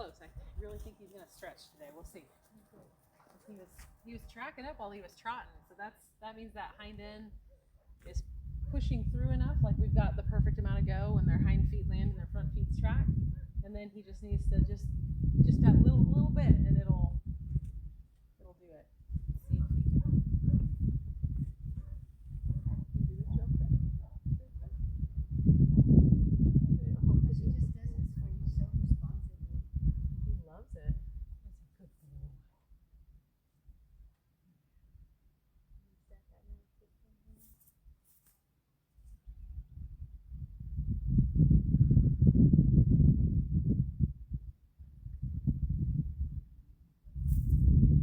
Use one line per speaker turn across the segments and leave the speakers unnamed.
close. I really think he's gonna stretch today. We'll see. He was tracking up while he was trotting, so that means that hind end is pushing through enough. Like we've got the perfect amount of go when their hind feet land and their front feet's track, and then he just needs to just that little bit, and it'll do it. Let's see if we can do this real quick.
Because he just does this for you so responsibly.
He loves it. That's a good boy.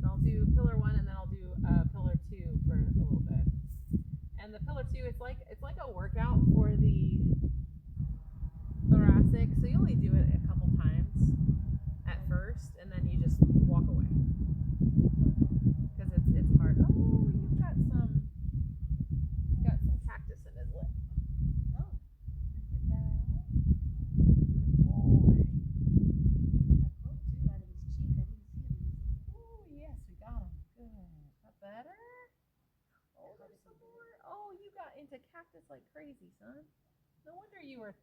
I'll do pillar 1 and then I'll do pillar 2 for a little bit. And the pillar 2, it's like a workout for the thoracic. So you only do it a couple times at first, and then you just walk away because it's hard. Oh, you've got some cactus in his lip.
Oh,
Get that out. Good boy.
I poked two out of his cheek. I didn't see him.
Oh yes, we got him. Good. That better? Oh, there's some more. Oh, you got into cactus like crazy, son. No wonder you were.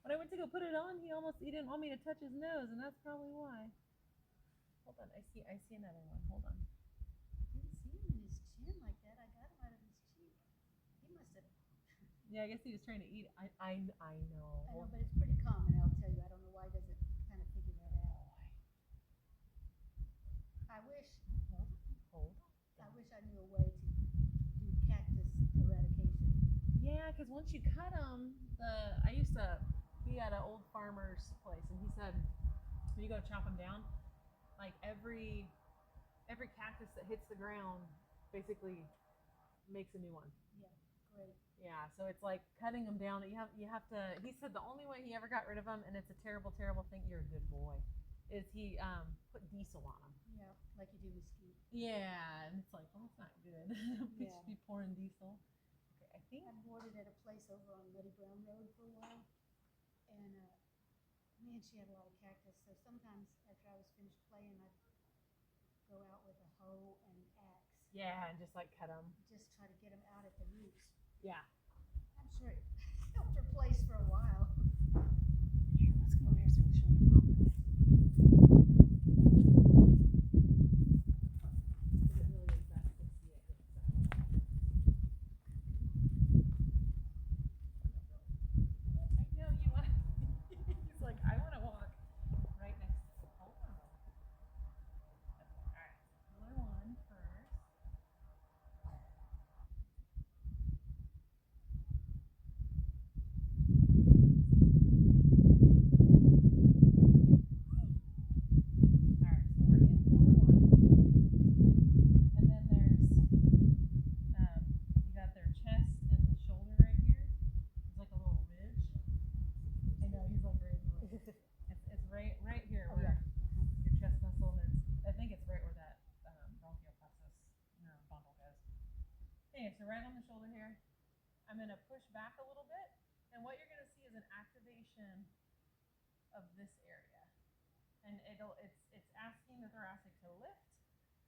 When I went to go put it on, he didn't want me to touch his nose, and that's probably why. Hold on, I see another one. Hold on.
I didn't see him in his chin like that. I got him out of his cheek. He must have.
Yeah, I guess he was trying to eat. I know.
I know, but it's pretty common. I'll tell you. I don't know why does it kind of figure that out. I wish
Hold on.
I wish I knew a way to do cactus eradication.
Yeah, because once you cut them, I used to be at an old farmer's place, and he said when you go chop them down, like every cactus that hits the ground basically makes a new one.
Yeah, great.
Yeah, so it's like cutting them down. You have to. He said the only way he ever got rid of them, and it's a terrible thing. You're a good boy. Is he put diesel on them?
Yeah, like you do mesquite.
Yeah, and it's like, well, that's not good. You should be pouring diesel. Okay, I think.
I boarded at a place over on Muddy Brown Road for a while, and man, she had a lot of cactus. So sometimes after I was finished playing, I'd go out with a hoe and an axe.
Yeah, and just like cut them.
Just try to get them out at the roots.
Yeah.
I'm sure it helped her place for a while.
Here, let's come over here so we can show you mom. It really is best to see it. I know you want. He's like, I want to walk right next to you. Hold on. All right, pillar 1 first. So right on the shoulder here, I'm going to push back a little bit, and what you're going to see is an activation of this area. And it's asking the thoracic to lift.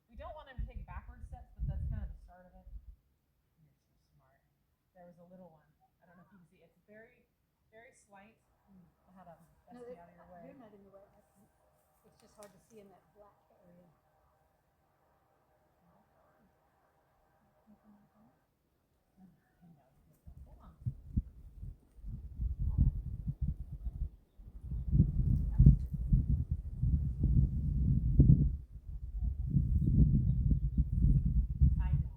We don't want him to take backward steps, but that's kind of the start of it. You're so smart. There was a little one. I don't know if you can see. It's very, very slight. I had to best me out of your way.
You're not in the way. It's just hard to see in that black area.
Hold on. I know.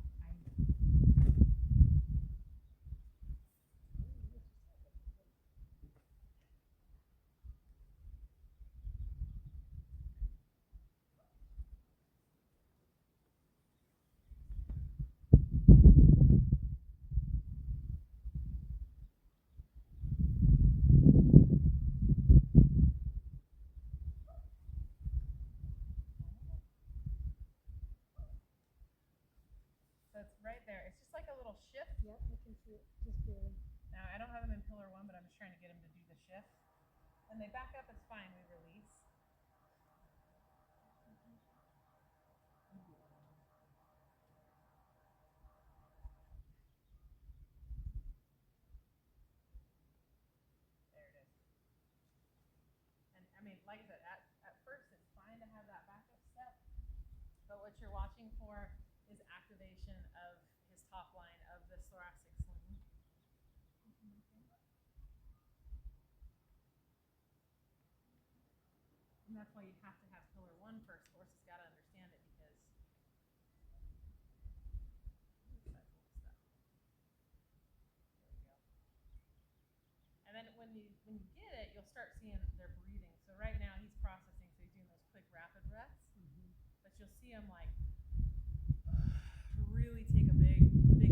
So it's right there. It's just like a little shift.
Yep, I can see it just barely.
Now, I don't have them in pillar 1, but I'm just trying to get them to do the shift. When they back up, it's fine. We release. like I said, at first it's fine to have that backup step, but what you're watching for is activation of his top line of this thoracic sling. And that's why you have to have pillar 1 first. Horse has got to understand it because there we go. And then when you get it, you'll start seeing their breathing. So right now he's processing, so he's doing those quick rapid breaths. But you'll see him like really take a big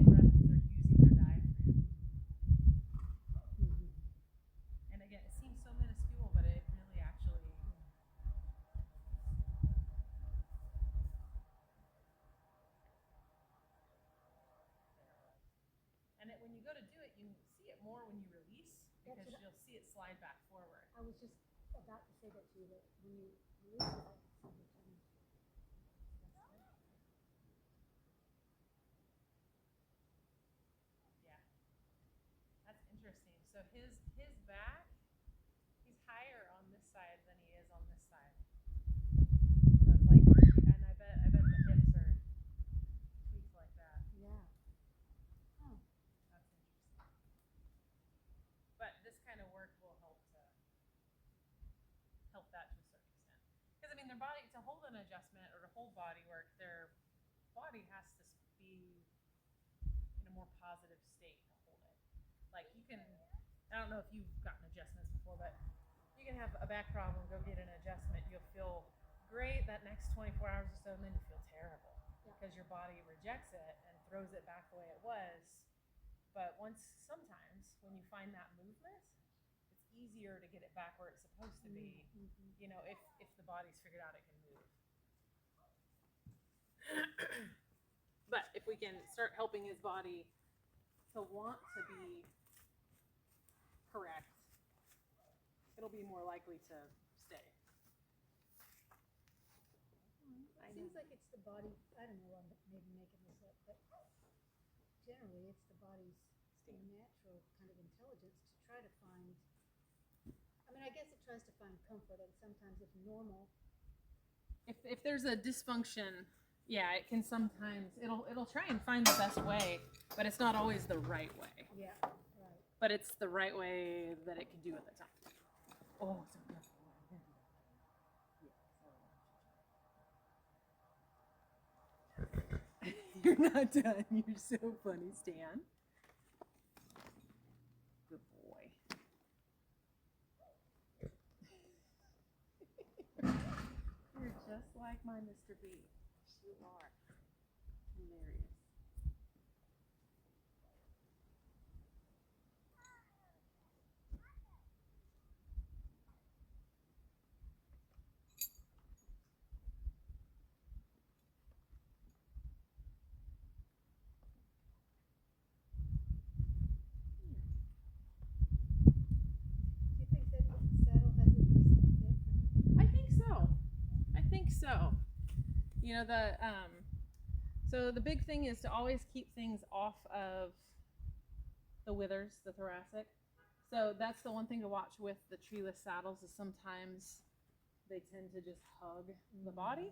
breath because they're using their diaphragm. And again, it seems so minuscule, but it really actually. And when you go to do it, you see it more when you release because you'll see it slide back forward.
I was just about to say that to you, that when you release it,
yeah, that's interesting. So his back, he's higher on this side than he is on this side. So it's like, and I bet the hips are tweaked like that.
yeah. Oh.
That's interesting. But this kind of work will help that to a certain extent. Because I mean, their body, to hold an adjustment or to hold body work, their body has to be in a more positive state to hold it. Like you can, I don't know if you've gotten adjustments before, but you can have a back problem, go get an adjustment, you'll feel great that next 24 hours or so, and then you feel terrible because your body rejects it and throws it back the way it was. But sometimes when you find that movement, it's easier to get it back where it's supposed to be, you know, if the body's figured out it can move. But if we can start helping his body to want to be correct, it'll be more likely to stay.
It seems like it's the body, I don't know, I'm maybe making this up, but generally it's the body's natural kind of intelligence to try to find, I mean, I guess it tries to find comfort, and sometimes if normal.
If there's a dysfunction, yeah, it can sometimes, it'll try and find the best way, but it's not always the right way.
Yeah, right.
But it's the right way that it can do at the time. Oh, it's okay. You're not done. You're so funny, Stan. Good boy. You're just like my Mr. B. You are. Hilarious. So, you know, so the big thing is to always keep things off of the withers, the thoracic. So that's the one thing to watch with the treeless saddles is sometimes they tend to just hug the body.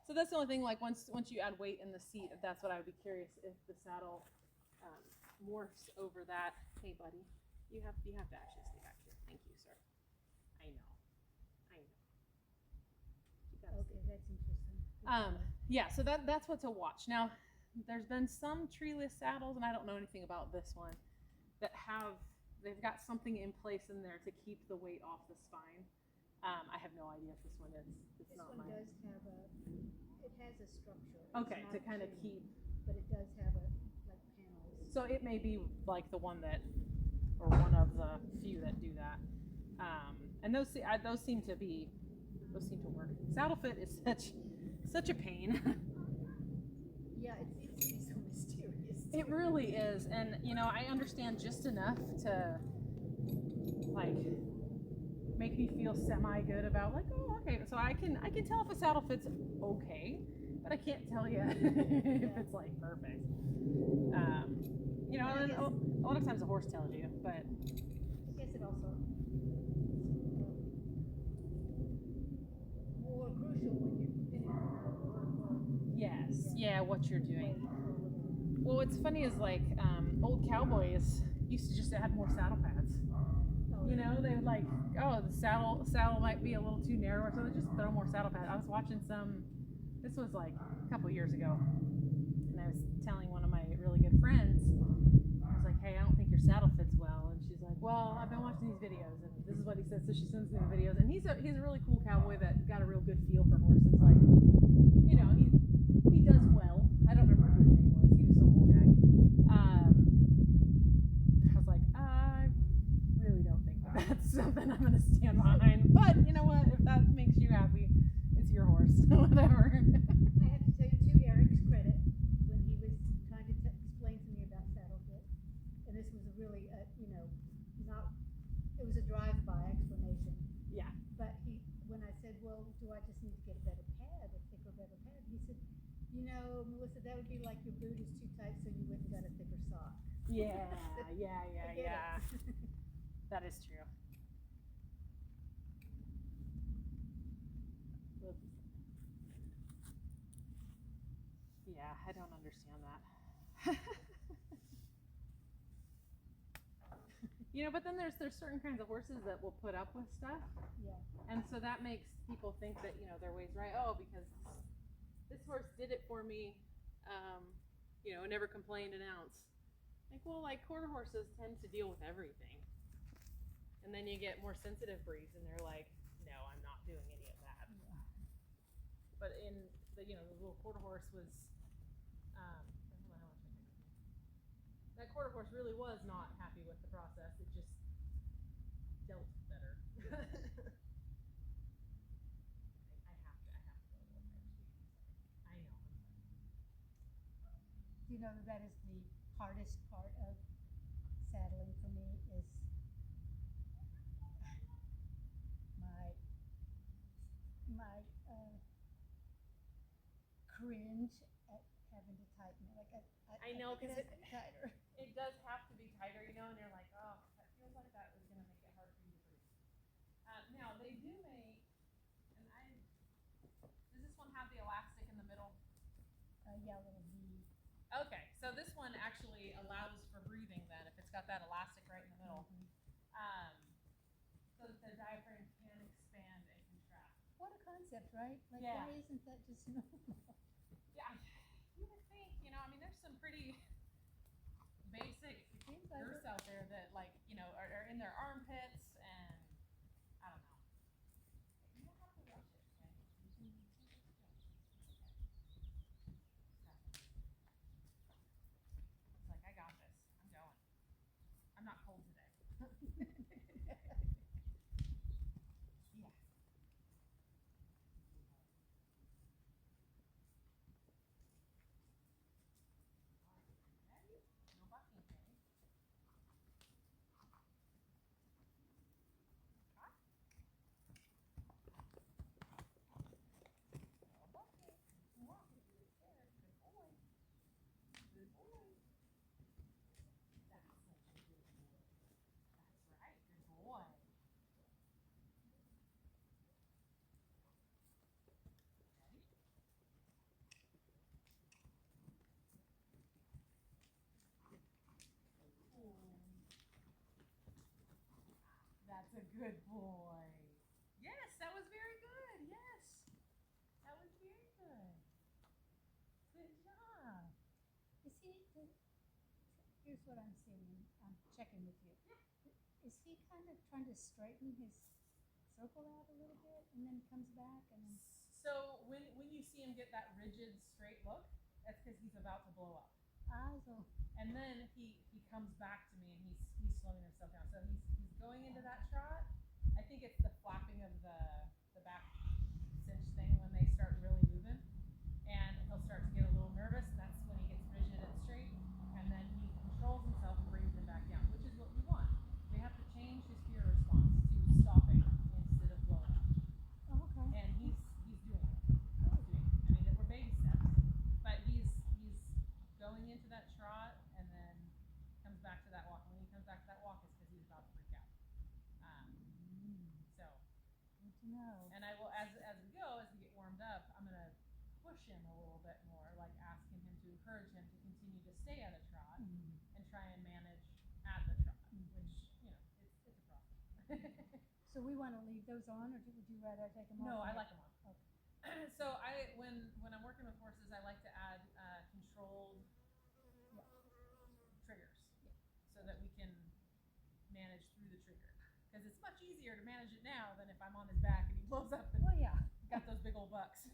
So that's the only thing, like once you add weight in the seat, that's what I would be curious if the saddle morphs over that. Hey buddy, you have to actually stay back here. Thank you, sir. I know.
Okay, that's interesting.
Yeah, so that's what to watch. Now, there's been some treeless saddles, and I don't know anything about this one, that they've got something in place in there to keep the weight off the spine. I have no idea if this one is. It's not mine.
This one does have it has a structure.
Okay, to kind of keep.
But it does have like panels.
So it may be like the one that, or one of the few that do that. And those seem to work. Saddle fit is such a pain.
Yeah, it seems to be so mysterious.
It really is, and you know, I understand just enough to like make me feel semi good about like, oh, okay, so I can tell if a saddle fits okay, but I can't tell you if it's like perfect. You know, and a lot of times a horse tells you, but
I guess it also.
what you're doing.
weight or whatever.
Well, what's funny is like old cowboys used to just add more saddle pads.
Oh,
You know, they would like, oh, the saddle might be a little too narrow, so they just throw more saddle pads. I was watching some. This was like a couple years ago, and I was telling one of my really good friends. I was like, hey, I don't think your saddle fits well, and she's like, well, I've been watching these videos, and this is what he said. So she sends me the videos, and he's a really cool cowboy that got a real good feel for horses. Like, you know, he does well. I don't remember who his name was. He was some old guy. I was like, I really don't think that's something I'm gonna stand behind. But you know what? If that makes you happy, it's your horse. Whatever.
I have to tell you, to Eric's credit, when he was trying to explain to me about saddle fit, and this was a really, it was a drive-by explanation.
Yeah.
But when I said, well, do I just need to get a better pad, a thicker, better pad? He said, you know, Melissa, that would be like your boot is too tight, so you went and got a thicker sock.
Yeah.
I get it.
That is true. Yeah, I don't understand that. You know, but then there's certain kinds of horses that will put up with stuff.
Yeah.
And so that makes people think that, you know, their way's right. Oh, because this horse did it for me, you know, never complained an ounce. Like, well, like quarter horses tend to deal with everything. And then you get more sensitive breeds and they're like, no, I'm not doing any of that.
Yeah.
But in the, you know, the little quarter horse was, that quarter horse really was not happy with the process. It just dealt better. I have to go a little higher speed. I know.
Do you know that is the hardest part of saddling for me is my cringe at having to tighten it. Like
I know,
it
'cause
has to be tighter.
It does have to be tighter, you know, and you're like, oh, that feels like that is going to make it hard for you to breathe. Now, they do make, does this one have the elastic in the middle?
Yeah, a little V.
Okay, so this one actually allows for breathing then, if it's got that elastic right in the middle. So that the diaphragm can expand and contract.
What a concept, right? Like,
Yeah.
why isn't that just normal?
Yeah, you would think, you know, I mean, there's some pretty basic
Seems like
girths
it.
out there that, like, you know, are in their armpits, and I don't know. You don't have to rush it, okay? It's like, I got this. I'm going. I'm not cold today. Yeah. Ready? No bucking, okay? Trot. No bucking. Come on, you're scared. Good boy. Good boy. That's such a good boy. That's right. Good boy. Ready? That's a good boy. Yes, that was very good. Yes. That was very good. Good job.
Is he? Here's what I'm seeing. I'm checking with you. Is he kind of trying to straighten his circle out a little bit, and then comes back, and then?
So when you see him get that rigid, straight look, that's because he's about to blow up.
So.
And then he comes back to me and he's slowing himself down. So he's going into that trot. I think it's the flapping of the back cinch thing when they start really moving. And he'll start to get a little nervous, and that's when he gets rigid and straight. And then he controls himself and brings him back down, which is what we want. We have to change his fear response to stopping instead of blowing up.
Oh, okay.
And he's doing it. He's doing it. I mean, we're baby steps, but he's going into that trot and then comes back to that walk. And when he comes back to that walk, it's because he's about to freak out. So.
Good to know.
And I will, as we go, as we get warmed up, I'm gonna push him a little bit more, like asking him encourage him to continue to stay at a trot
Mhm.
and try and manage at the trot,
Mhm.
which, it's a process.
So we wanna leave those on, or would you rather I take them off?
No, I
here?
like them on. So when I'm working with horses, I like to add controlled
Yeah.
triggers,
Yeah.
so that we can manage through the trigger. Because it's much easier to manage it now than if I'm on his back and he blows up and
Well, yeah.
got those big old bucks.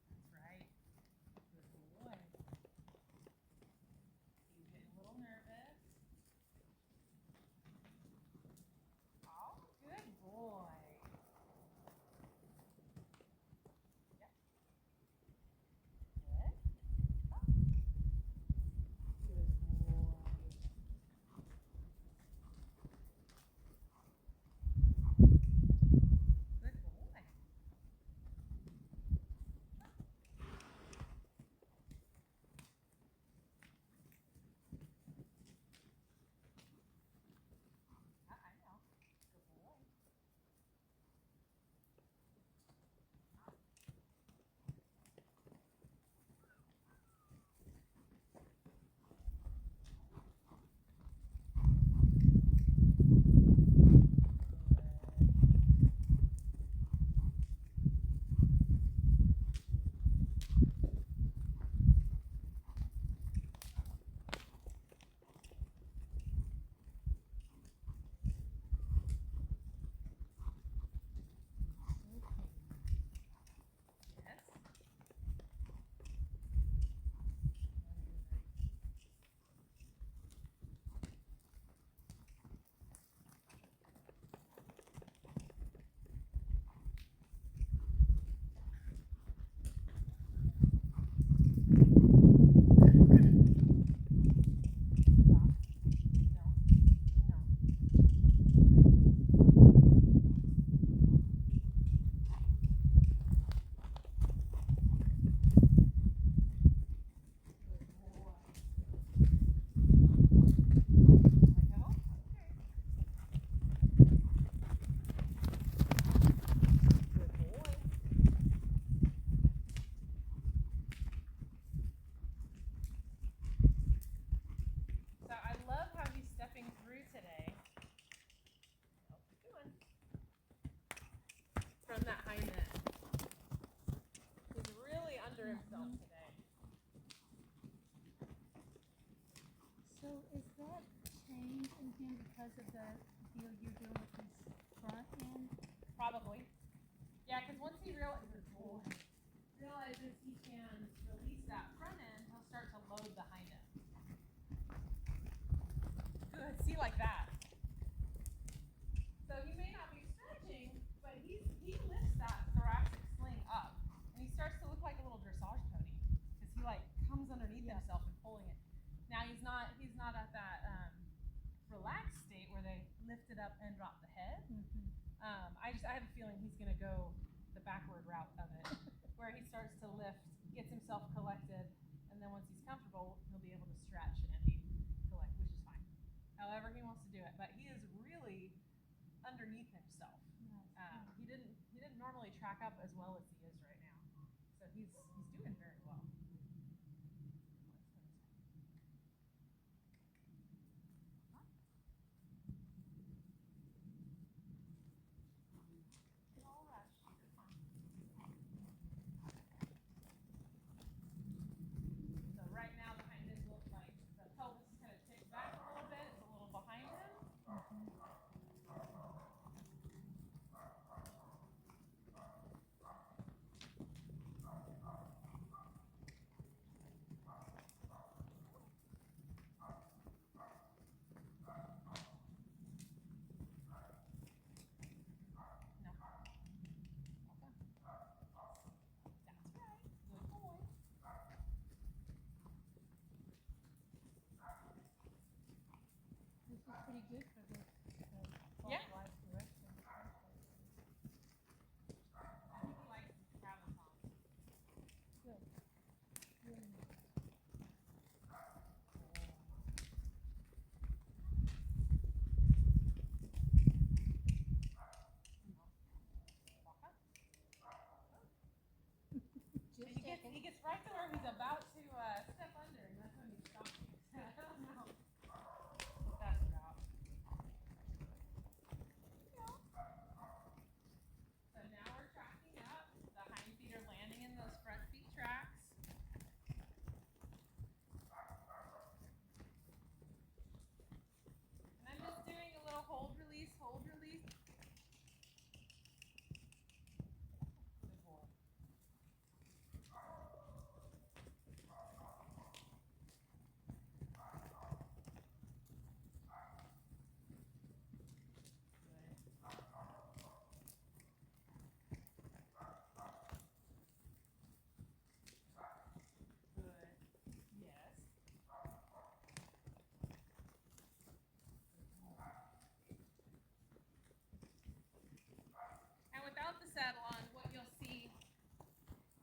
That's right. Good boy. He's getting a little nervous. Oh, good boy. Yep. Good. Oh. Good boy. Good boy. I know. Good boy. Yes. Stop. No. No. Good boy. Let go. Okay. Good boy. So I love how he's stepping through today. Oh, keep going. From that hind end. He's really under himself today.
So is that change in him because of the deal you're doing with his front end?
Probably. Yeah, because once he realizes he can release that front end, he'll start to load the hind end. Good. See, like that. So he may not be stretching, but he lifts that thoracic sling up, and he starts to look like a little dressage pony because he like comes underneath himself and pulling it. Now he's not at that relaxed state where they lift it up and drop the head.
Mm-hmm.
I have a feeling he's gonna go the backward route of it, where he starts to lift, gets himself collected, and then once he's comfortable, he'll be able to stretch and be collected, which is fine. However he wants to do it, but he is really underneath himself.
Nice.
He didn't normally track up as well as he is right now, so he's doing very well. Don't rush. You're fine. So right now the hind end looks like the pelvis is kind of tipped back a little bit. It's a little behind him. it's right to where he's about to step under, and that's when he's stopping. I don't know what that's about. So now we're tracking up. The hind feet are landing in those front feet tracks. And I'm just doing a little hold, release, hold, release. Good boy. Good. Yes. And without the saddle on, what you'll see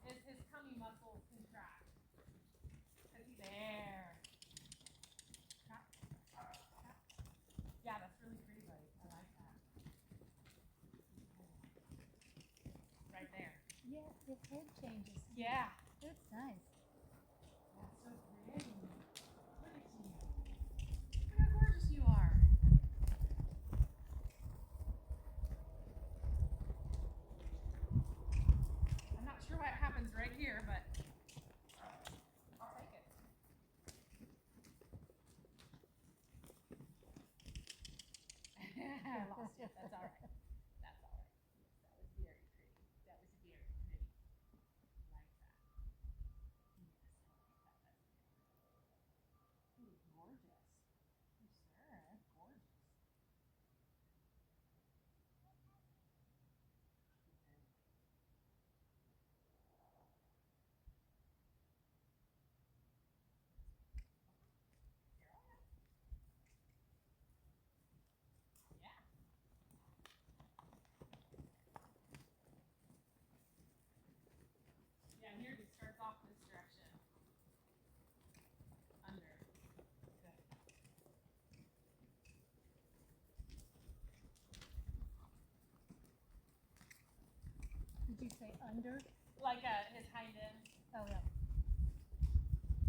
is his tummy muscles contract. There. Trap. Trap. Yeah, that's really pretty, buddy. I like that. Right there.
Yeah, his head changes.
Yeah.
That's nice.
That's so pretty. Look at you. Look how gorgeous you are. I'm not sure what happens right here, but I'll take it. I lost it. That's all right. That's all right. That was very pretty. That was very pretty. Like that. Yes, I like that. That's good. Ooh, gorgeous. Yes, sir. That's gorgeous. Yeah. Yeah, here he starts off this direction. Under. Good.
Did you say under?
Like his hind end.
Oh, yeah.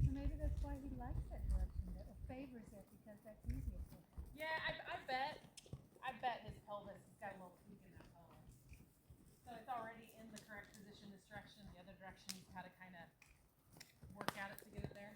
So maybe that's why he likes that direction, or favors it, because that's easier for him.
Yeah, I bet. I bet his pelvis has got a little tweak in that pelvis. So it's already in the correct position this direction. The other direction he's had to kind of work at it to get it there.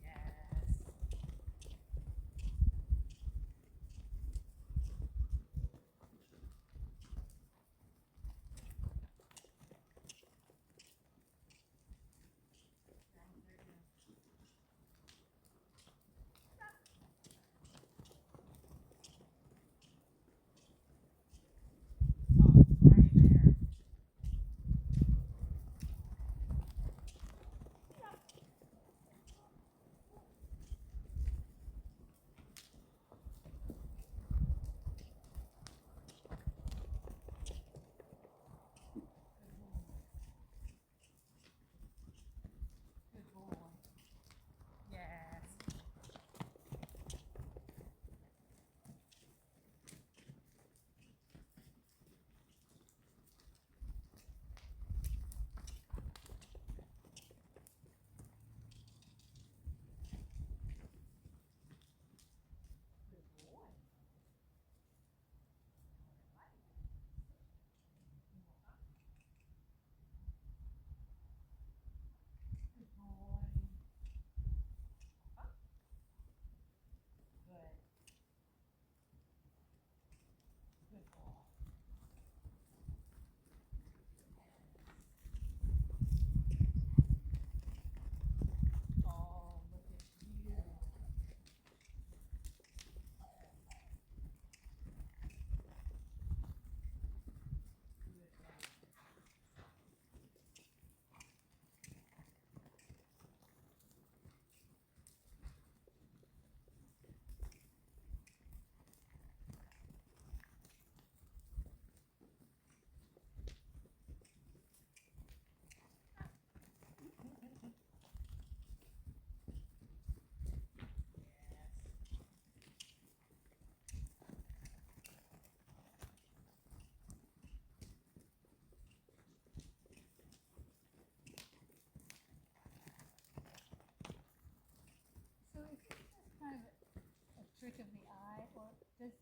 Yes.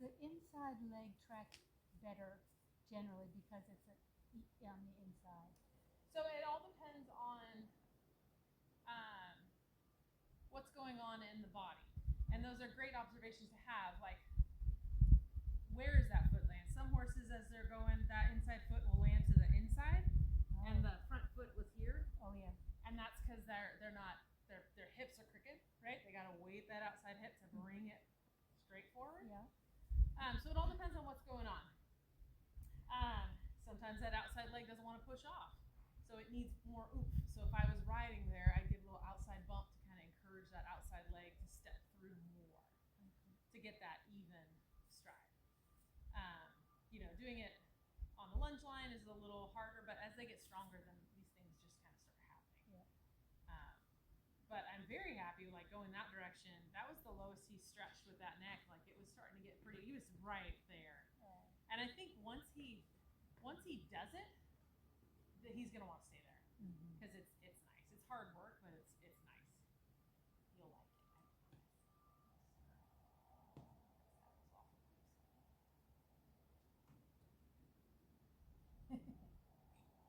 the inside leg track better generally because it's on the inside?
So it all depends on what's going on in the body. And those are great observations to have. Like, where is that foot land? Some horses, as they're going, that inside foot will land to the inside, and the front foot was here.
Oh yeah.
And that's because they're not their hips are crooked, right? They gotta weight that outside hip to bring it straight forward.
Yeah.
So it all depends on what's going on. Sometimes that outside leg doesn't want to push off, so it needs more oomph. So if I was riding there, I'd give a little outside bump to kind of encourage that outside leg to step through more to get that even stride. Doing it on the lunge line is a little harder, but as they get stronger, then these things just kind of start happening.
Yeah.
But I'm very happy, like going that direction. That was the lowest he stretched with that neck. Like it was starting to get pretty. He was right there. And I think once he does it, that he's gonna want to stay there because it's nice. It's hard work, but it's nice. You'll like it.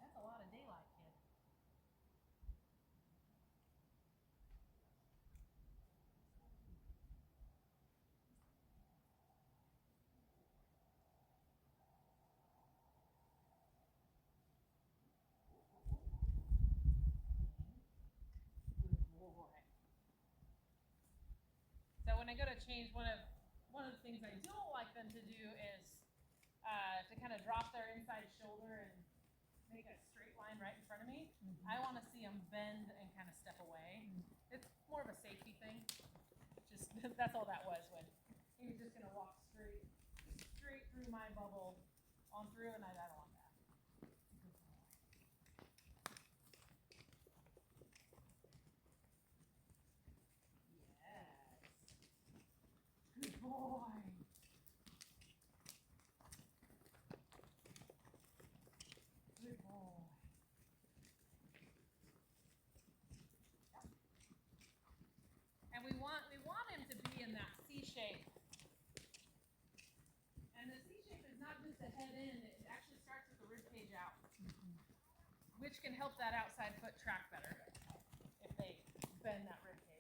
That's a lot of daylight, kid. Good boy. So when I go to change, one of the things I don't like them to do is to kind of drop their inside shoulder and make a straight line right in front of me. I want to see them bend and kind of step away. It's more of a safety thing. Just that's all that was when he was just gonna walk straight through my bubble on through, and I don't want that. Yes. Good boy. Good boy. And we want him to be in that C shape. And the C shape is not just a head in, it actually starts with the rib cage out. Which can help that outside foot track better if they bend that rib cage.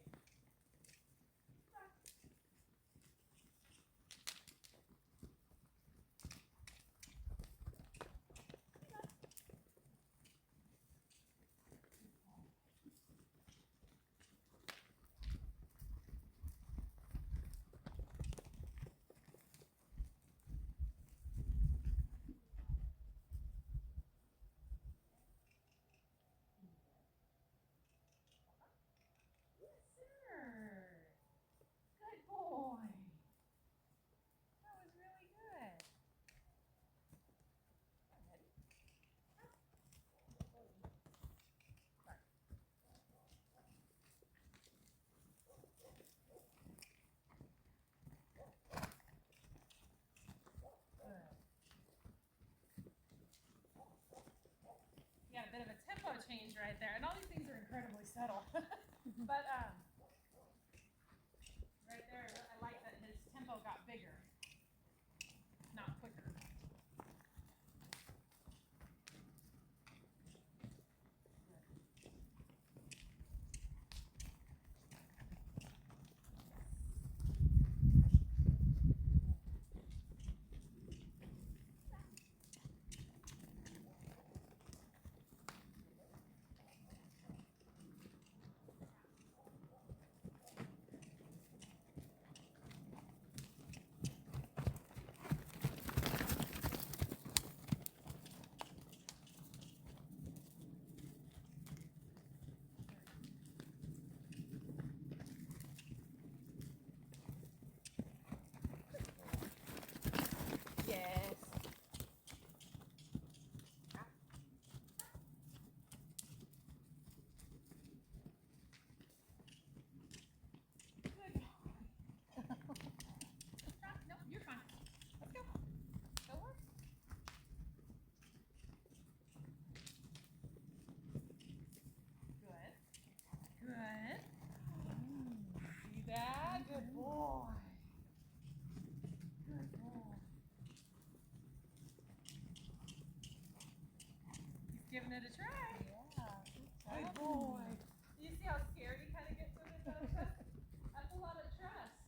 Good boy. That was really good. Ready? You got a bit of a tempo change right there, and all these things are incredibly subtle. But right there, I like that his tempo got bigger, not quicker. giving it a try.
Yeah.
Good boy. You see how scared he kind of gets with it though? That's a lot of trust.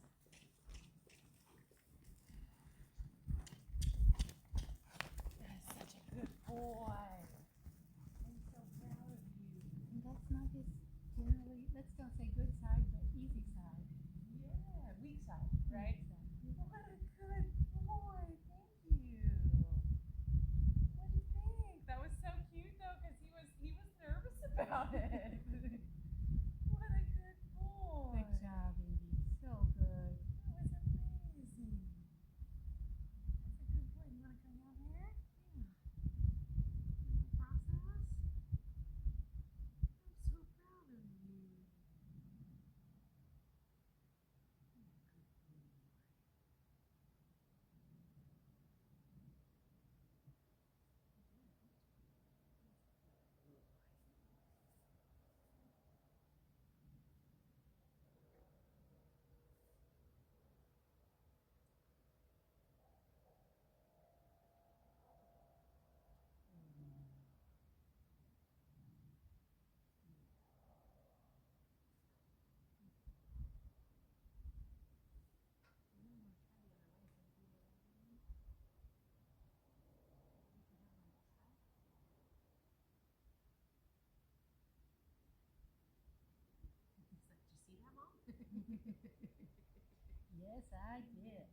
That is such a good boy. I'm so proud of you.
And that's not his generally, let's don't say good side, but easy side.
Yeah, weak side, right?
Weak side.
What a good boy. Thank you. What do you think? That was so cute though, because he was nervous about it. What a good boy.
Good job, Evie. So good.
That was amazing. That's a good boy. You want to come down here? Yeah. Process. I'm so proud of you. Did you see that, Mom?
Yes, I did.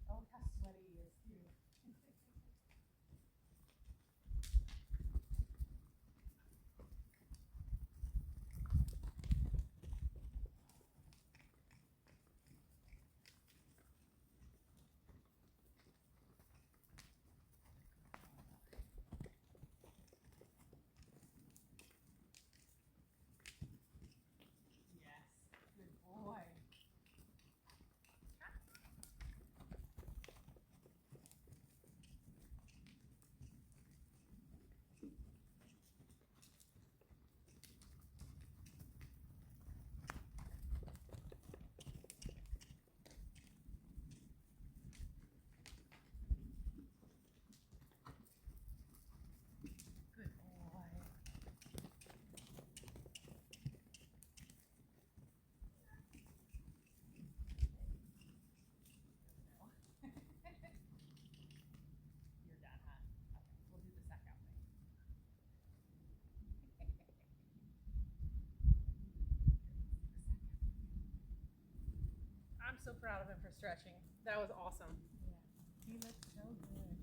Oh, how sweaty he is too. Yes, good boy. Good boy. You're done, huh? Okay, we'll do the second thing. I'm so proud of him for stretching. That was awesome.
Yeah. He looks so good.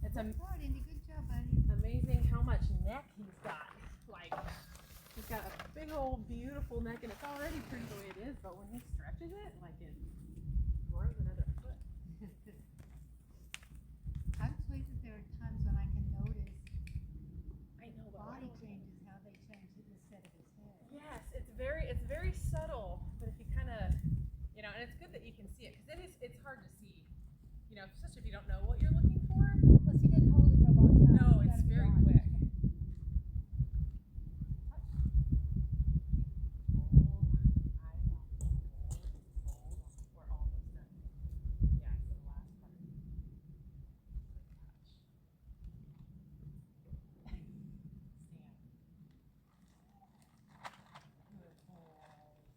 It's
Good job, Indy. Good job, buddy.
amazing how much neck he's got. Like, he's got a big old beautiful neck, and it's already pretty the way it is, but when he stretches it, like it grows another foot.
I'm pleased that there are times when I can notice
I know, but
body changes, how they change it instead of his head.
yes, it's very subtle, but if you kind of, you know, and it's good that you can see it, because it's hard to see, you know, especially if you don't know what you're looking for.
Plus, he didn't hold it for a long time.
No,
You
it's
gotta be
very
on it.
quick. We're almost done. Yeah, it's the last part. Good touch. Stand. Good boy.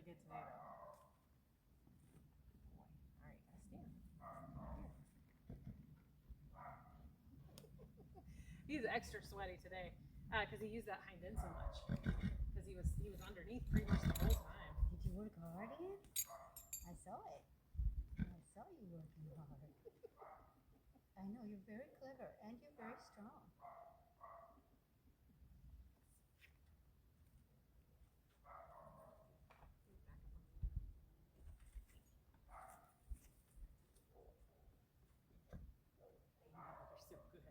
really good today, though. Boy. All right, gotta stand. He's extra sweaty today because he used that hind end so much. Because he was underneath pretty much the whole time.
Did you work hard again? I saw it. I saw you working hard. I know, you're very clever and you're very strong.
They're so good.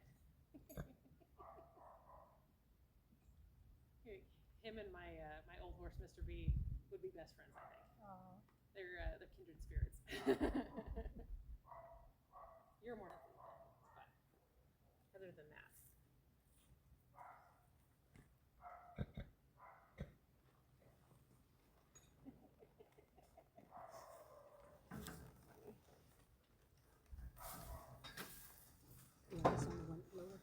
Him and my old horse, Mr. B, would be best friends, I think.
Oh,
They're kindred spirits. You're more than but other than that.
yeah, this one went lower.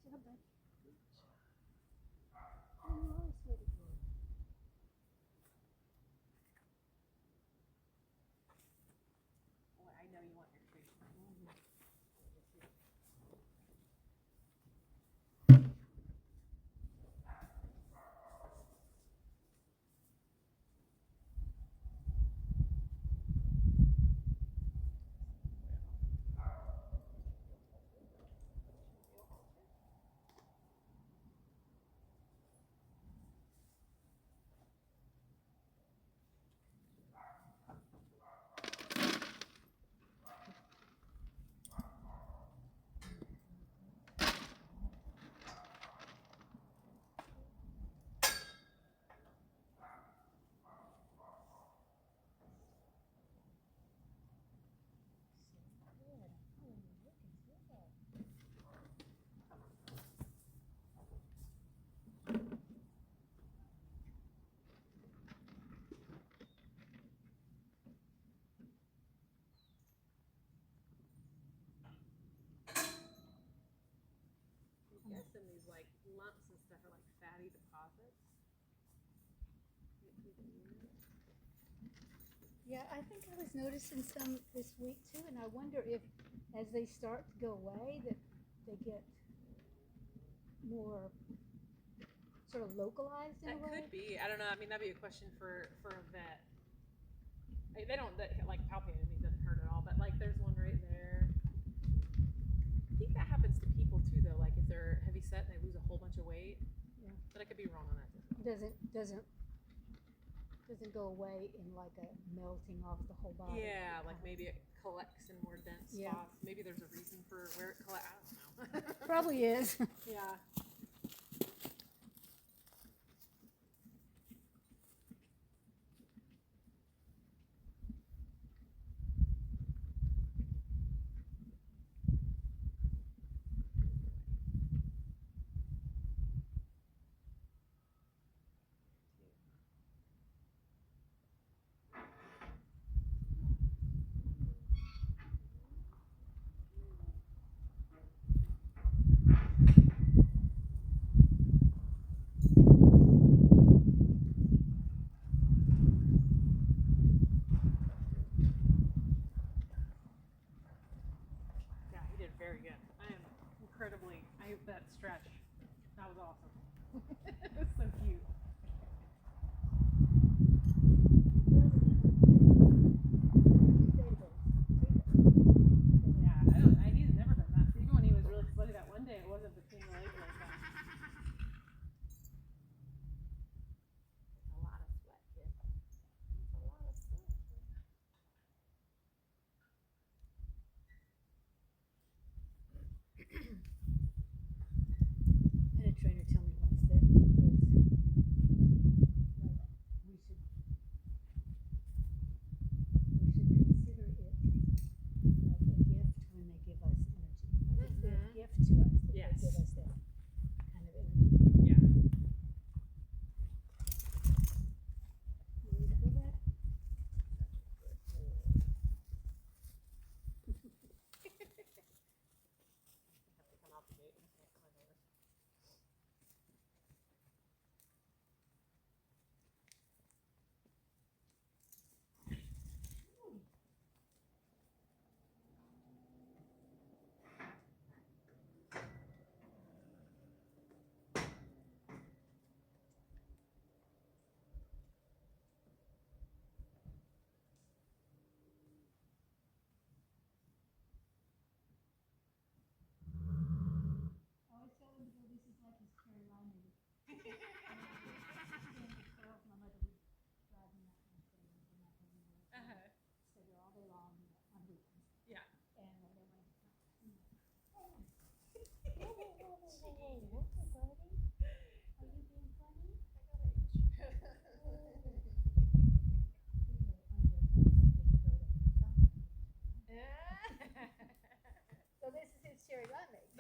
Good job, buddy. Oh, you are a sweetie boy.
Boy, I know you want your treat.
Good. Oh, you're looking good.
I'm guessing these like lumps and stuff are like fatty deposits.
Yeah, I think I was noticing some this week too, and I wonder if, as they start to go away, that they get more sort of localized in
That
a way.
could be. I don't know. I mean, that'd be a question for a vet. They don't like palpating me doesn't hurt at all, but like there's one right there. I think that happens to people too, though. Like if they're heavy set and they lose a whole bunch of weight.
Yeah.
But I could be wrong on that as well.
Doesn't go away in like a melting off the whole body.
Yeah, like maybe it collects in more dense
Yeah.
spots. Maybe there's a reason for where it collects. I don't know.
Probably is.
Yeah.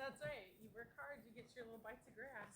That's right. You work hard, you get your little bites of grass.